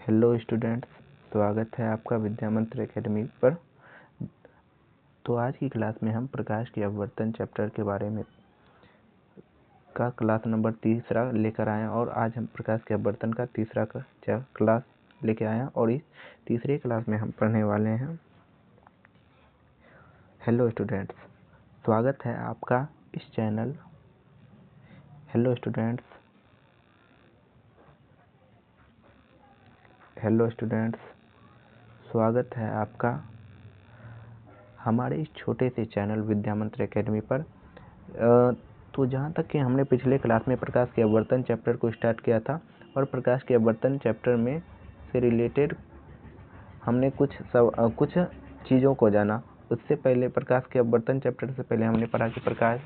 Hello students, स्वागत है आपका विद्या मंत्र एकेडमी पर। तो आज की क्लास में हम प्रकाश के अपवर्तन चैप्टर के बारे में का क्लास नंबर 3 लेकर आए हैं और आज हम प्रकाश के अपवर्तन का 3 क्लास लेकर आए हैं और इस तीसरे क्लास में हम पढ़ने वाले हैं। हेलो स्टूडेंट्स, स्वागत है आपका इस चैनल। हेलो स्टूडेंट्स, स्वागत है आपका हमारे इस छोटे से चैनल विद्या मंत्र एकेडमी पर। तो जहाँ तक कि हमने पिछले क्लास में प्रकाश के अपवर्तन चैप्टर को स्टार्ट किया था और प्रकाश के अपवर्तन चैप्टर में से रिलेटेड हमने कुछ चीज़ों को जाना। उससे पहले प्रकाश के अपवर्तन चैप्टर से पहले हमने पढ़ा कि प्रकाश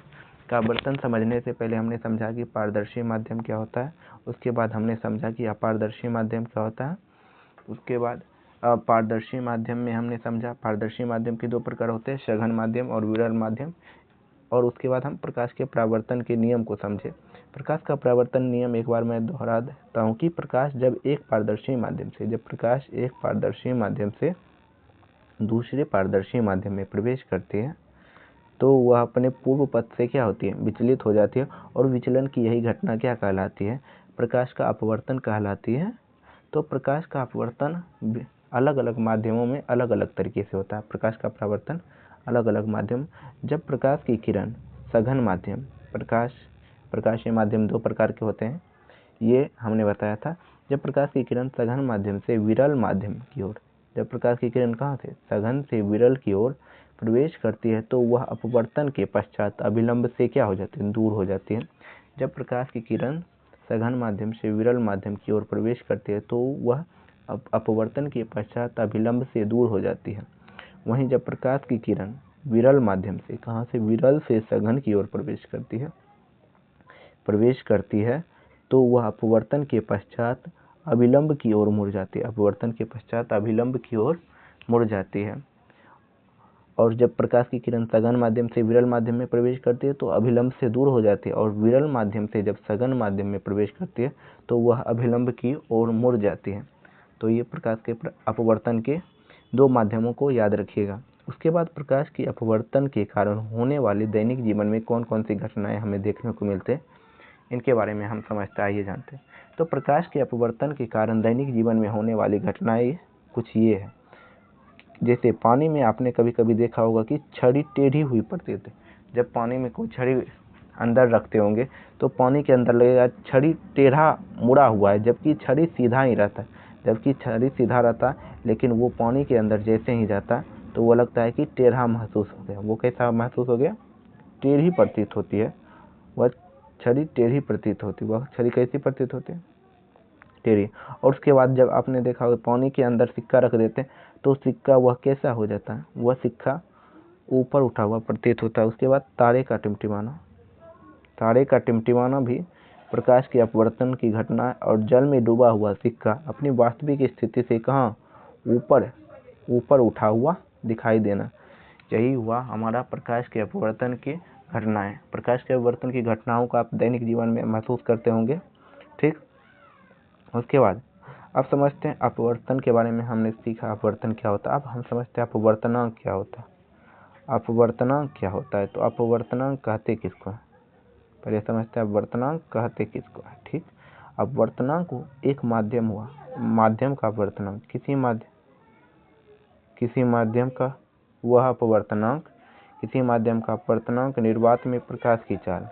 का अपवर्तन समझने से पहले हमने समझा कि पारदर्शी माध्यम क्या होता है। उसके बाद हमने समझा कि अपारदर्शी माध्यम क्या होता है। उसके बाद पारदर्शी माध्यम में हमने समझा पारदर्शी माध्यम के 2 प्रकार होते हैं, सघन माध्यम और विरल माध्यम। और उसके बाद हम प्रकाश के परावर्तन के नियम को समझे। प्रकाश का परावर्तन नियम एक बार मैं दोहरा देता हूँ कि प्रकाश जब एक पारदर्शी माध्यम से दूसरे पारदर्शी माध्यम में प्रवेश करती है तो वह अपने पूर्व पथ से क्या होती है, विचलित हो जाती है। और विचलन की यही घटना क्या कहलाती है, प्रकाश का अपवर्तन कहलाती है। तो प्रकाश का अपवर्तन अलग अलग माध्यमों में अलग अलग तरीके से होता है। प्रकाश का परावर्तन अलग अलग माध्यम, जब प्रकाश की किरण सघन माध्यम, प्रकाशीय माध्यम 2 प्रकार के होते हैं, ये हमने बताया था। जब प्रकाश की किरण सघन माध्यम से विरल माध्यम की ओर, जब प्रकाश की किरण कहाँ से, सघन से विरल की ओर प्रवेश करती है तो वह अपवर्तन के पश्चात अभिलंब से क्या हो जाती है, दूर हो जाती है। जब प्रकाश की किरण सघन माध्यम से विरल माध्यम की ओर प्रवेश करती है तो वह अपवर्तन के पश्चात अभिलंब से दूर हो जाती है। वहीं जब प्रकाश की किरण विरल माध्यम से, कहाँ से, विरल से सघन की ओर प्रवेश करती है तो वह अपवर्तन के पश्चात अभिलंब की ओर मुड़ जाती है। और जब प्रकाश की किरण सघन माध्यम से विरल माध्यम में प्रवेश करती है तो अभिलंब से दूर हो जाती है। और विरल माध्यम से जब सघन माध्यम में प्रवेश करती है तो वह अभिलंब की ओर मुड़ जाती है। तो ये प्रकाश के अपवर्तन के 2 माध्यमों को याद रखिएगा। उसके बाद प्रकाश के अपवर्तन के कारण होने वाले दैनिक जीवन में कौन कौन सी घटनाएं हमें देखने को मिलते हैं, इनके बारे में हम समझते आइए जानते हैं। तो प्रकाश के अपवर्तन के कारण दैनिक जीवन में होने वाली घटनाएं कुछ ये है। जैसे पानी में आपने कभी कभी देखा होगा कि छड़ी टेढ़ी हुई पड़ती है। जब पानी में कोई छड़ी अंदर रखते होंगे तो पानी के अंदर लगेगा छड़ी टेढ़ा मुड़ा हुआ है, जबकि छड़ी सीधा ही रहता है। लेकिन वो पानी के अंदर जैसे ही जाता है तो वो लगता है कि टेढ़ा महसूस हो गया। वो कैसा महसूस हो गया, टेढ़ी प्रतीत होती है। वह छड़ी टेढ़ी प्रतीत होती है। वह छड़ी कैसी प्रतीत होती है, टेढ़ी। और उसके बाद जब आपने देखा होगा पानी के अंदर सिक्का रख देते हैं तो सिक्का वह कैसा हो जाता है, वह सिक्का ऊपर उठा हुआ प्रतीत होता है। उसके बाद तारे का टिमटिमाना भी प्रकाश के अपवर्तन की घटना। और जल में डूबा हुआ सिक्का अपनी वास्तविक स्थिति से कहाँ, ऊपर उठा हुआ दिखाई देना, यही हुआ हमारा प्रकाश के अपवर्तन की घटनाएं। प्रकाश के अपवर्तन की घटनाओं को आप दैनिक जीवन में महसूस करते होंगे, ठीक। उसके बाद अब समझते हैं अपवर्तन के बारे में। हमने सीखा अपवर्तन क्या होता है, अब हम समझते हैं अपवर्तनांक क्या होता है। तो अपवर्तनांक कहते किसको है, पहले समझते हैं अपवर्तनांक कहते किसको है, ठीक। अपवर्तनांक एक माध्यम हुआ, माध्यम का अपवर्तनांक, किसी माध्यम का वह अपवर्तनांक, किसी माध्यम का अपवर्तनांक निर्वात में प्रकाश की चाल,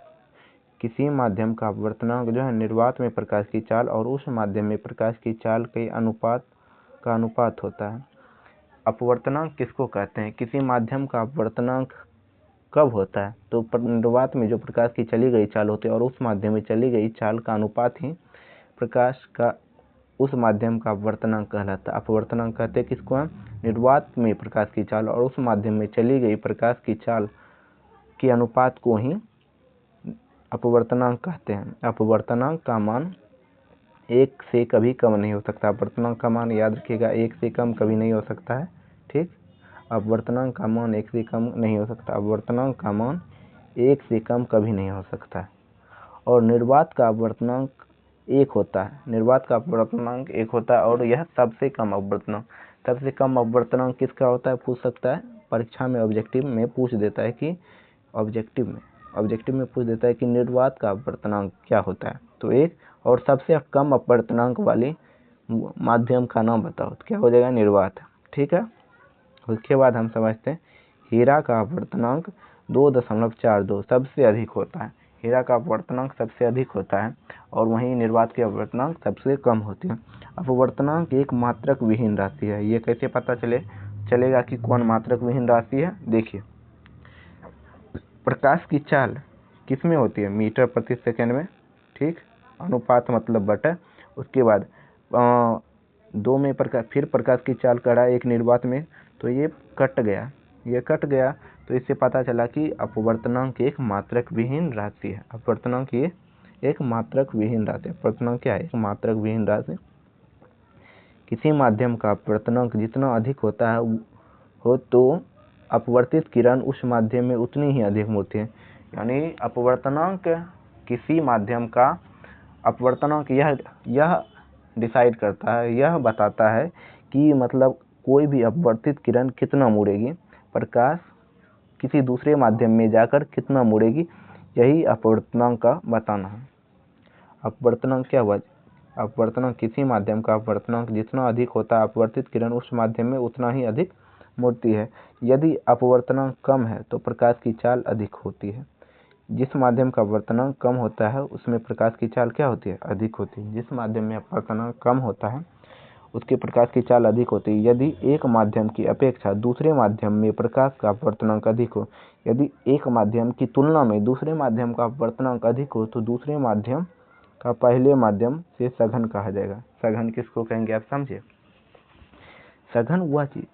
किसी माध्यम का अपवर्तनांक जो है निर्वात में प्रकाश की चाल और उस माध्यम में प्रकाश की चाल के अनुपात होता है। अपवर्तनांक किसको कहते हैं, किसी माध्यम का अपवर्तनांक कब होता है, तो निर्वात में जो प्रकाश की चली गई चाल होती है और उस माध्यम में चली गई चाल का अनुपात ही प्रकाश का उस माध्यम का अपवर्तनांक कहलाता है। अपवर्तनांक कहते किसको है, निर्वात में प्रकाश की चाल और उस माध्यम में चली गई प्रकाश की चाल के अनुपात को ही अपवर्तनांक कहते हैं। अपवर्तनांक का मान 1 से कभी कम नहीं हो सकता। अपवर्तनांक का मान याद रखिएगा 1 से कम कभी नहीं हो सकता है, ठीक। अपवर्तनांक का मान 1 से कम नहीं हो सकता। अपवर्तनांक का मान 1 से कम कभी नहीं हो सकता है। और निर्वात का अपवर्तनांक एक होता है, निर्वात का अपवर्तनांक 1 होता है और यह सबसे कम अपवर्तनांक। सबसे कम अपवर्तनांक किसका होता है, पूछ सकता है परीक्षा में, ऑब्जेक्टिव में पूछ देता है कि पूछ देता है कि निर्वात का अपवर्तनांक क्या होता है, तो 1। और सबसे कम अपवर्तनांक वाली माध्यम का नाम बताओ, तो क्या हो जाएगा, निर्वात। ठीक है, उसके बाद हम समझते हैं हीरा का अपवर्तनांक 2.42 सबसे अधिक होता है। हीरा का अपवर्तनांक सबसे अधिक होता है और वहीं निर्वात के अपवर्तनांक सबसे कम होते हैं। अपवर्तनांक एक मात्रक विहीन राशि है। ये कैसे पता चलेगा कि कौन मात्रक विहीन राशि है? देखिए, प्रकाश की चाल किस में होती है, मीटर प्रति सेकंड में। ठीक, अनुपात मतलब बटा। उसके बाद 2 में फिर प्रकाश की चाल करा एक निर्वात में, तो ये कट गया, तो इससे पता चला कि अपवर्तनांक एक मात्रक विहीन राशि है। अपवर्तनांक ये एक मात्रक विहीन राशि। अपवर्तनांक क्या है, एक मात्रक विहीन राशि। किसी माध्यम का अपवर्तनांक जितना अधिक होता है तो अपवर्तित किरण उस माध्यम में उतनी ही अधिक मुड़ती है। यानी अपवर्तनांक, किसी माध्यम का अपवर्तनांक यह डिसाइड करता है, यह बताता है कि मतलब कोई भी अपवर्तित किरण कितना मुड़ेगी, प्रकाश किसी दूसरे माध्यम में जाकर कितना मुड़ेगी, यही अपवर्तनांक का बताना है। अपवर्तनांक क्या हुआ, अपवर्तनांक किसी माध्यम का अपवर्तनांक जितना अधिक होता है, अपवर्तित किरण उस माध्यम में उतना ही अधिक मुड़ती है। यदि अपवर्तनांक कम है तो प्रकाश की चाल अधिक होती है। जिस माध्यम का अपवर्तनांक कम होता है उसमें प्रकाश की चाल क्या होती है, अधिक होती है। जिस माध्यम में अपवर्तनांक कम होता है उसके प्रकाश की चाल अधिक होती है। यदि एक माध्यम की अपेक्षा दूसरे माध्यम में प्रकाश का अपवर्तनांक अधिक हो, यदि एक माध्यम की तुलना में दूसरे माध्यम का अपवर्तनांक अधिक हो तो दूसरे माध्यम का पहले माध्यम से सघन कहा जाएगा। सघन किसको कहेंगे, आप समझे। सघन वह चीज,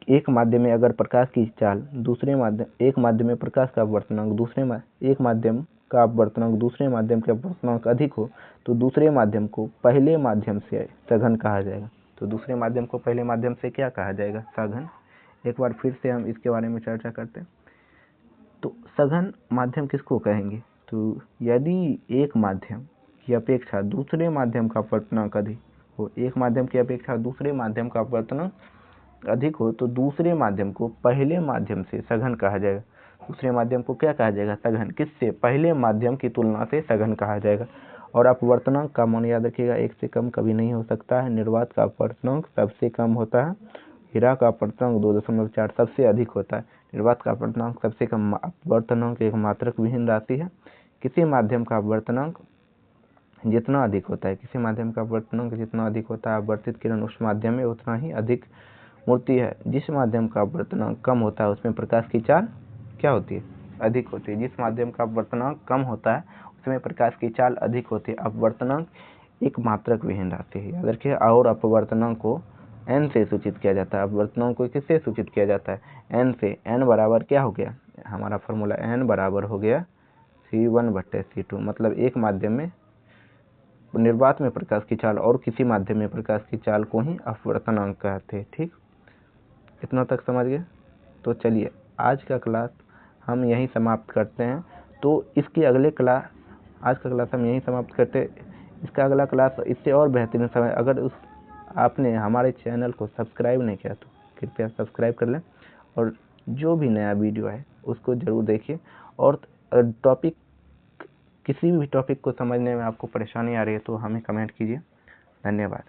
एक माध्यम में अगर प्रकाश की चाल एक माध्यम में प्रकाश का अपवर्तनांक एक माध्यम का अपवर्तनांक दूसरे माध्यम के अपवर्तनांक अधिक हो तो दूसरे माध्यम को पहले माध्यम से सघन कहा जाएगा। तो दूसरे माध्यम को पहले माध्यम से क्या कहा जाएगा, सघन। एक बार फिर से हम इसके बारे में चर्चा करते हैं। तो सघन माध्यम किसको कहेंगे, तो यदि एक माध्यम की अपेक्षा दूसरे माध्यम का अपवर्तनांक अधिक हो, एक माध्यम की अपेक्षा दूसरे माध्यम का अपवर्तनांक अधिक हो तो दूसरे माध्यम को पहले माध्यम से सघन कहा जाएगा। दूसरे माध्यम को क्या कहा जाएगा, सघन। किससे, पहले माध्यम की तुलना से सघन कहा जाएगा। और अपवर्तनांक का मान याद रखिएगा, 1 से कम कभी नहीं हो सकता है। निर्वात का अपवर्तनांक सबसे कम होता है। हीरा का अपवर्तनांक 2.4 सबसे अधिक होता है। निर्वात का अपवर्तनांक सबसे कम। अपवर्तनांक एक मात्रक विहीन राशि है। किसी माध्यम का अपवर्तनांक जितना अधिक होता है, किसी माध्यम का अपवर्तनांक जितना अधिक होता है, अपवर्तित किरण उस माध्यम में उतना ही अधिक मुड़ती है। जिस माध्यम का अपवर्तनांक कम होता है उसमें प्रकाश की चाल क्या होती है, अधिक होती है। जिस माध्यम का अपवर्तनांक कम होता है उसमें प्रकाश की चाल अधिक होती है। अपवर्तनांक एक मात्रक विहीन राशि है, याद रखिए। और अपवर्तनांक को n से सूचित किया जाता है। अपवर्तनांक को किससे सूचित किया जाता है, n से। n बराबर क्या हो गया, हमारा फॉर्मूला n बराबर हो गया C1/C2। मतलब एक माध्यम में निर्वात में प्रकाश की चाल और किसी माध्यम में प्रकाश की चाल को ही अपवर्तनांक कहते हैं। ठीक, इतना तक समझ गए। तो चलिए आज का क्लास हम यहीं समाप्त करते हैं। तो इसके अगले क्लास, आज का क्लास हम यहीं समाप्त करते हैं। इसका अगला क्लास इससे और बेहतरीन समय, अगर आपने हमारे चैनल को सब्सक्राइब नहीं किया तो कृपया सब्सक्राइब कर लें और जो भी नया वीडियो है उसको ज़रूर देखिए। और किसी भी टॉपिक को समझने में आपको परेशानी आ रही है तो हमें कमेंट कीजिए। धन्यवाद।